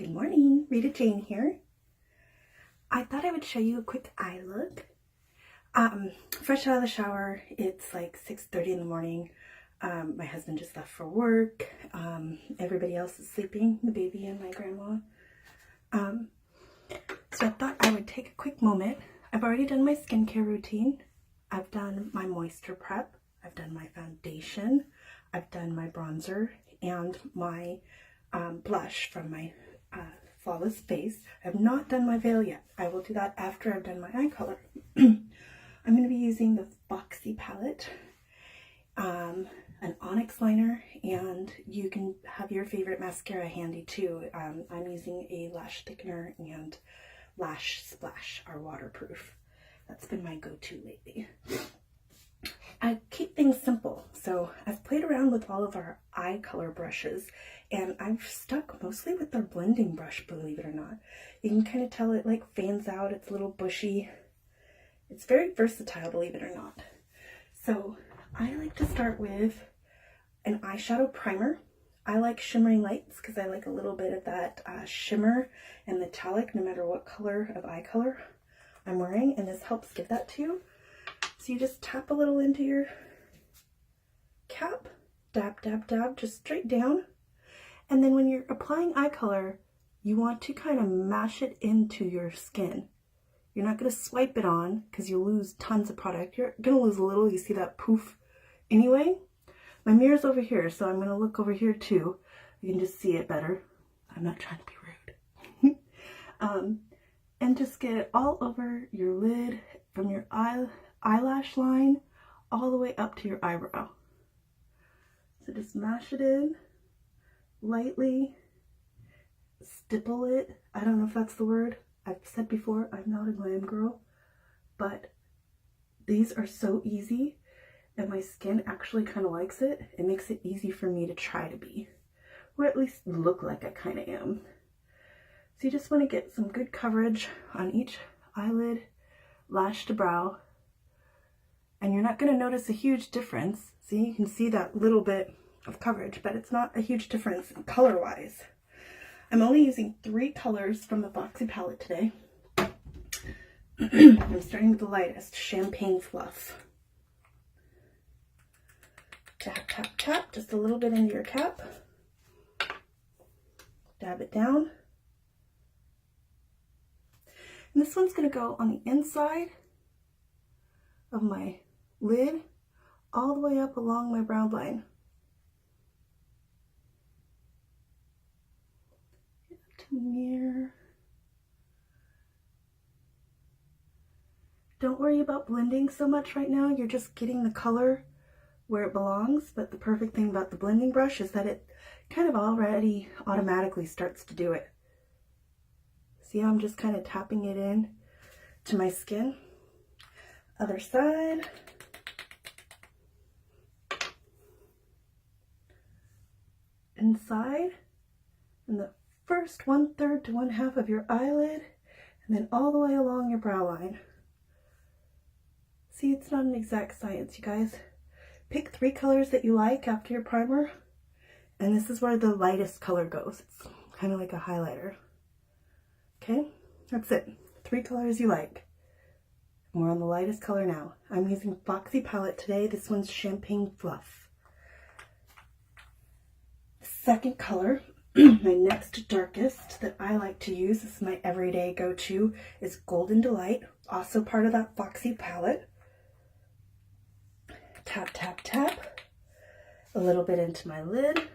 Good morning, Rita Jane here. I thought I would show you a quick eye look. Fresh out of the shower, it's like 6:30 in the morning. My husband just left for work. Everybody else is sleeping, the baby and my grandma. So I thought I would take a quick moment. I've already done my skincare routine. I've done my moisture prep. I've done my foundation. I've done my bronzer and my blush from my Flawless Face. I have not done my veil yet. I will do that after I've done my eye color. I'm going to be using the Foxy palette, an Onyx liner, and you can have your favorite mascara handy too. I'm using a Lash Thickener and Lash Splash are waterproof. That's been my go-to lately. I keep things simple, so I've played around with all of our eye color brushes, and I've stuck mostly with their blending brush, believe it or not. You can kind of tell it like fans out, it's a little bushy. It's very versatile, believe it or not. So I like to start with an eyeshadow primer. I like Shimmering Lights because I like a little bit of that shimmer and metallic no matter what color of eye color I'm wearing, and this helps give that to you. So you just tap a little into your cap, dab, dab, dab, just straight down. And then when you're applying eye color, you want to kind of mash it into your skin. You're not going to swipe it on because you'll lose tons of product. You're going to lose a little. You see that poof anyway. My mirror's over here, so I'm going to look over here too. You can just see it better. I'm not trying to be rude. And just get it all over your lid from your eyelash line all the way up to your eyebrow. So just mash it in lightly, stipple it. I don't know if that's the word. I've said before, I'm not a glam girl, but these are so easy, and my skin actually kind of likes it. It makes it easy for me to try to be, or at least look like I kind of am. So you just want to get some good coverage on each eyelid, lash to brow, and you're not going to notice a huge difference. See, you can see that little bit of coverage, but it's not a huge difference color-wise. I'm only using 3 colors from the Foxy palette today. I'm starting with the lightest, Champagne Fluff. Tap, tap, tap, just a little bit into your cap. Dab it down. And this one's going to go on the inside of my lid all the way up along my brow line. Get to the mirror. Don't worry about blending so much right now. You're just getting the color where it belongs, but the perfect thing about the blending brush is that it kind of already automatically starts to do it. See how I'm just kind of tapping it in to my skin? Other side. Inside. And the first 1/3 to 1/2 of your eyelid. And then all the way along your brow line. See, it's not an exact science, you guys. Pick 3 colors that you like after your primer. And this is where the lightest color goes. It's kind of like a highlighter. Okay, that's it. 3 colors you like. We're on the lightest color now. I'm using Foxy palette today. This one's Champagne Fluff. Second color, my next darkest that I like to use, this is my everyday go-to, is Golden Delight. Also part of that Foxy palette. Tap, tap, tap. A little bit into my lid.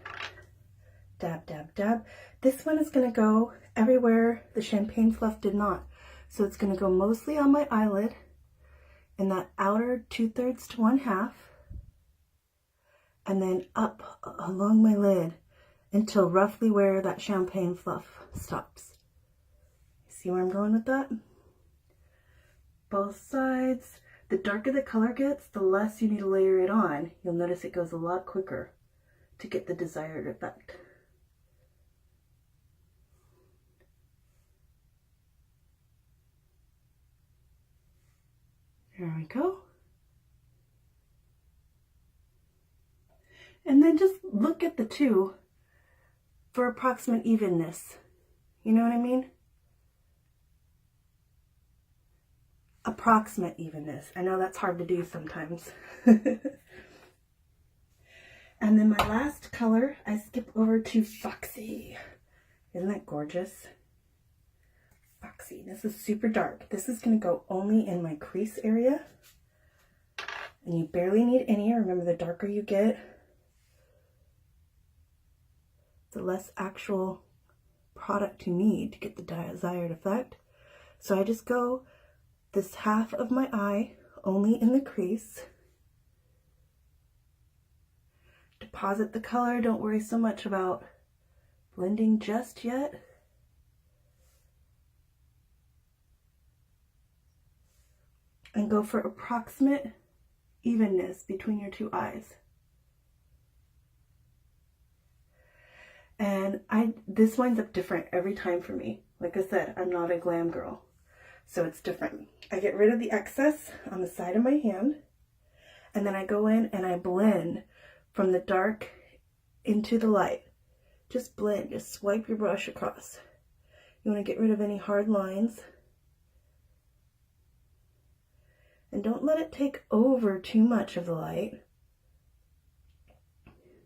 Dab, dab, dab. This one is going to go everywhere the Champagne Fluff did not. So it's going to go mostly on my eyelid in that outer 2/3 to 1/2, and then up along my lid until roughly where that Champagne Fluff stops. See where I'm going with that? Both sides. The darker the color gets, the less you need to layer it on. You'll notice it goes a lot quicker to get the desired effect. There we go. And then just look at the two for approximate evenness. You know what I mean? Approximate evenness. I know that's hard to do sometimes. And then my last color, I skip over to Foxy. Isn't that gorgeous? Foxy. This is super dark. This is going to go only in my crease area. And you barely need any. Remember, the darker you get, the less actual product you need to get the desired effect. So I just go this half of my eye only in the crease. Deposit the color. Don't worry so much about blending just yet. And go for approximate evenness between your two eyes. And this winds up different every time for me. Like I said, I'm not a glam girl, so it's different. I get rid of the excess on the side of my hand, and then I go in and I blend from the dark into the light. Just blend, just swipe your brush across. You want to get rid of any hard lines. And don't let it take over too much of the light.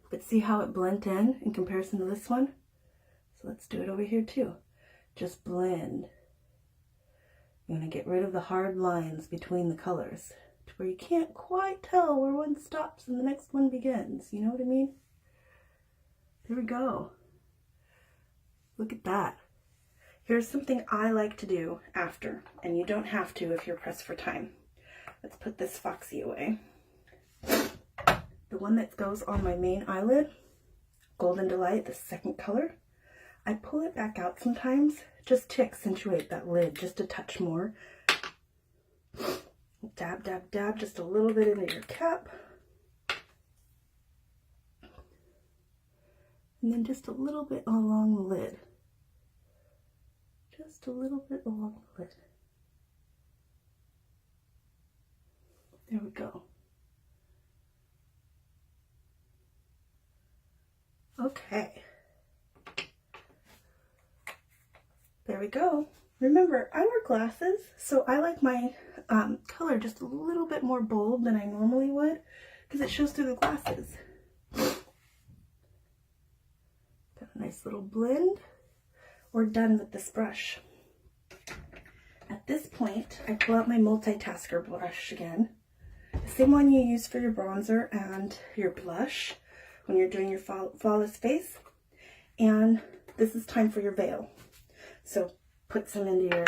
But see how it blends in comparison to this one? So let's do it over here too. Just blend. You want to get rid of the hard lines between the colors to where you can't quite tell where one stops and the next one begins. You know what I mean? There we go. Look at that. Here's something I like to do after, and you don't have to if you're pressed for time. Let's put this Foxy away. The one that goes on my main eyelid, Golden Delight, the second color, I pull it back out sometimes just to accentuate that lid just a touch more. Dab, dab, dab just a little bit into your cap. And then just a little bit along the lid. Just a little bit along the lid. There we go. Okay. There we go. Remember, I wear glasses, so I like my color just a little bit more bold than I normally would because it shows through the glasses. Got a nice little blend. We're done with this brush. At this point, I pull out my multitasker brush again. The same one you use for your bronzer and your blush when you're doing your flawless face. And this is time for your veil. So put some into your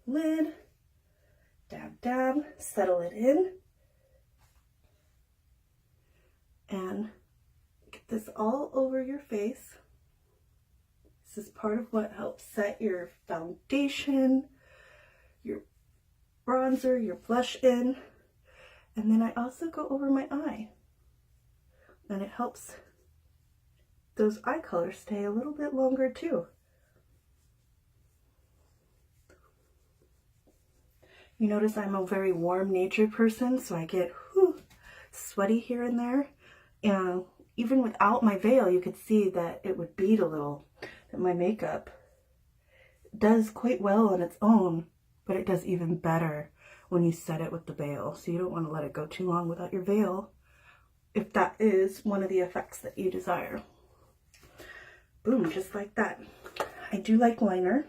lid, dab, dab, settle it in, and get this all over your face. This is part of what helps set your foundation, your bronzer, your blush in. And then I also go over my eye, and it helps those eye colors stay a little bit longer too. You notice I'm a very warm natured person, so I get sweaty here and there. And even without my veil, you could see that it would bead a little. That my makeup does quite well on its own, but it does even better when you set it with the veil. So you don't want to let it go too long without your veil, if that is one of the effects that you desire. Boom, just like that. I do like liner,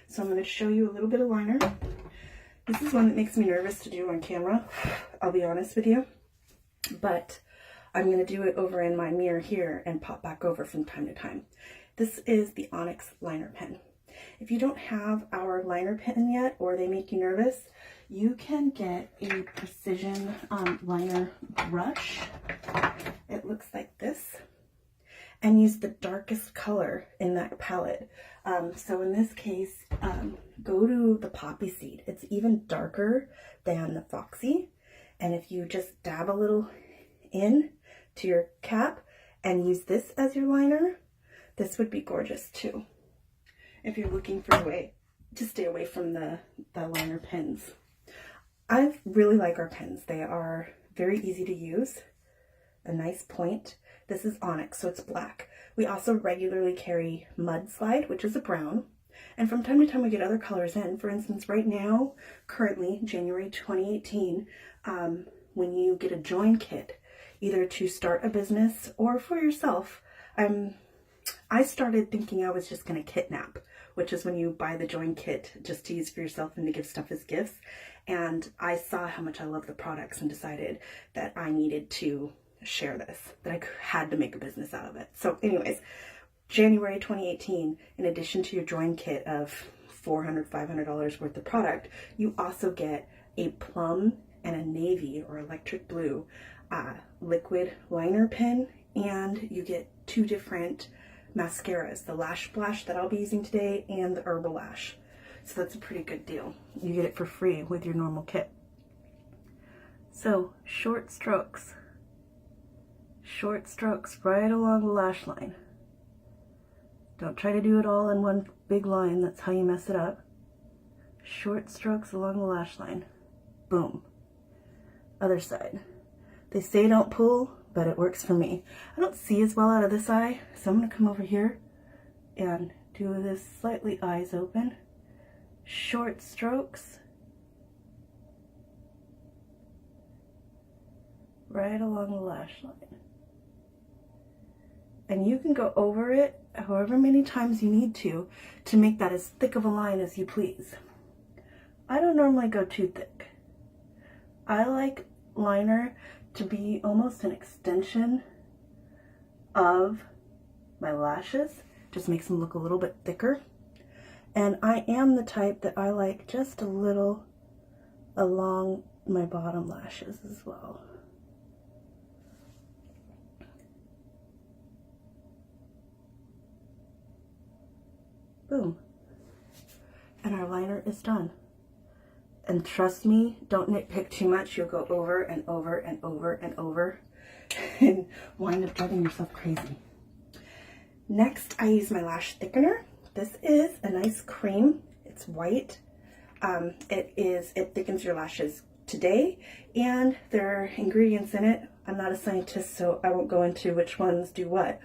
so I'm going to show you a little bit of liner. This is one that makes me nervous to do on camera, I'll be honest with you, but I'm going to do it over in my mirror here and pop back over from time to time. This is the Onyx liner pen. If you don't have our liner pen yet, or they make you nervous, you can get a precision liner brush. It looks like this, and use the darkest color in that palette. So in this case, go to the poppy seed. It's even darker than the Foxy. And if you just dab a little in to your cap and use this as your liner, this would be gorgeous too. If you're looking for a way to stay away from the liner pens. I really like our pens. They are very easy to use. A nice point. This is Onyx, so it's black. We also regularly carry Mudslide, which is a brown. And from time to time we get other colors in. For instance, right now, currently, January 2018, when you get a join kit, either to start a business or for yourself, I started thinking I was just going to kitnap, which is when you buy the join kit just to use for yourself and to give stuff as gifts. And I saw how much I love the products and decided that I needed to share this, that I had to make a business out of it. So anyways, January 2018, in addition to your join kit of $400, $500 worth of product, you also get a plum and a navy or electric blue liquid liner pen, and you get 2 different mascaras, the Lash Splash that I'll be using today and the Herbal Lash. So that's a pretty good deal. You get it for free with your normal kit. So short strokes right along the lash line. Don't try to do it all in one big line, that's how you mess it up. Short strokes along the lash line. Boom. Other side. They say don't pull, but it works for me. I don't see as well out of this eye, so I'm going to come over here and do this slightly eyes open. Short strokes right along the lash line. And you can go over it however many times you need to make that as thick of a line as you please. I don't normally go too thick. I like liner to be almost an extension of my lashes. Just makes them look a little bit thicker. And I am the type that I like just a little along my bottom lashes as well. Boom. And our liner is done. And trust me, don't nitpick too much. You'll go over and over and over and over and wind up driving yourself crazy. Next, I use my lash thickener. This is a nice cream. It's white. It thickens your lashes today, and there are ingredients in it. I'm not a scientist, so I won't go into which ones do what,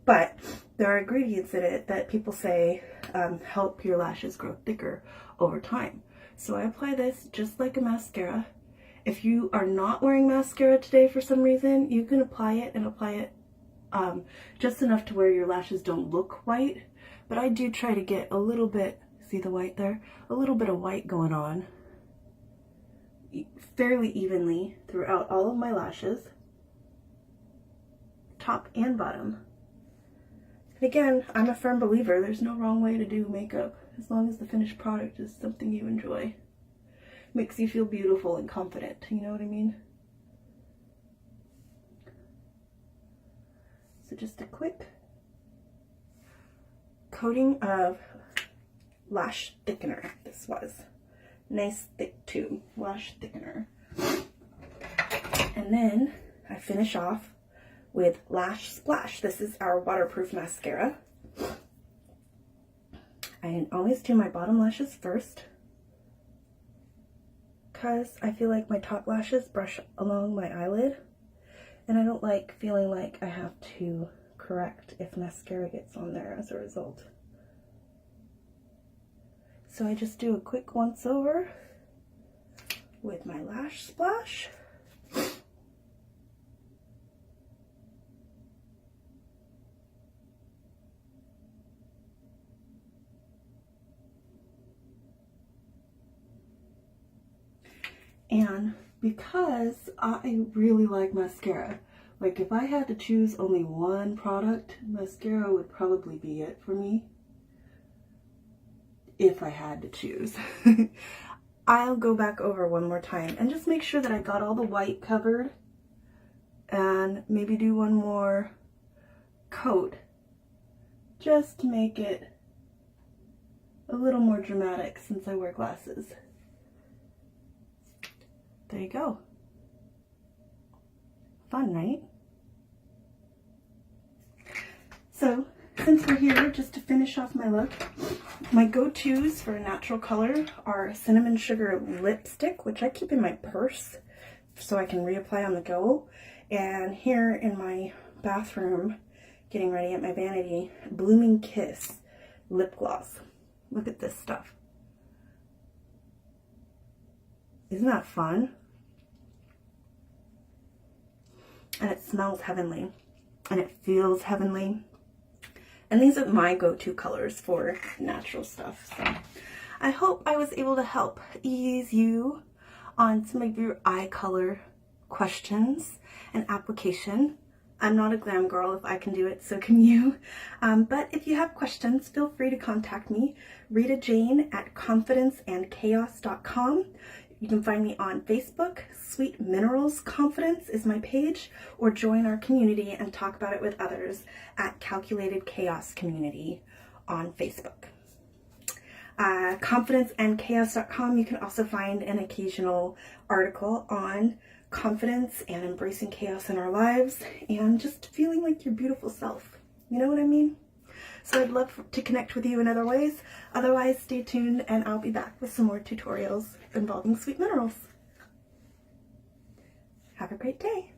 but there are ingredients in it that people say help your lashes grow thicker over time. So I apply this just like a mascara. If you are not wearing mascara today for some reason, you can apply it just enough to where your lashes don't look white. But I do try to get a little bit, see the white there? A little bit of white going on fairly evenly throughout all of my lashes, top and bottom. And again, I'm a firm believer, there's no wrong way to do makeup as long as the finished product is something you enjoy. Makes you feel beautiful and confident, you know what I mean? So just a quick coating of Lash Thickener. This was nice thick tube, Lash Thickener. And then I finish off with Lash Splash. This is our waterproof mascara. I always do my bottom lashes first because I feel like my top lashes brush along my eyelid, and I don't like feeling like I have to correct if mascara gets on there as a result. So I just do a quick once over with my Lash Splash. And because I really like mascara, like if I had to choose only one product, mascara would probably be it for me. If I had to choose. I'll go back over one more time and just make sure that I got all the white covered, and maybe do one more coat just to make it a little more dramatic since I wear glasses. There you go. Fun, right? So, since we're here, just to finish off my look, my go-tos for a natural color are cinnamon sugar lipstick, which I keep in my purse so I can reapply on the go. And here in my bathroom, getting ready at my vanity, Blooming Kiss lip gloss. Look at this stuff. Isn't that fun? And it smells heavenly. And it feels heavenly. And these are my go-to colors for natural stuff. So I hope I was able to help ease you on some of your eye color questions and application. I'm not a glam girl. If I can do it, so can you. But if you have questions, feel free to contact me, Rita Jane at confidenceandchaos.com. You can find me on Facebook. Sweet Minerals Confidence is my page, or join our community and talk about it with others at Calculated Chaos Community on Facebook. Confidenceandchaos.com, you can also find an occasional article on confidence and embracing chaos in our lives and just feeling like your beautiful self. You know what I mean? So I'd love to connect with you in other ways. Otherwise, stay tuned and I'll be back with some more tutorials involving sweet minerals. Have a great day.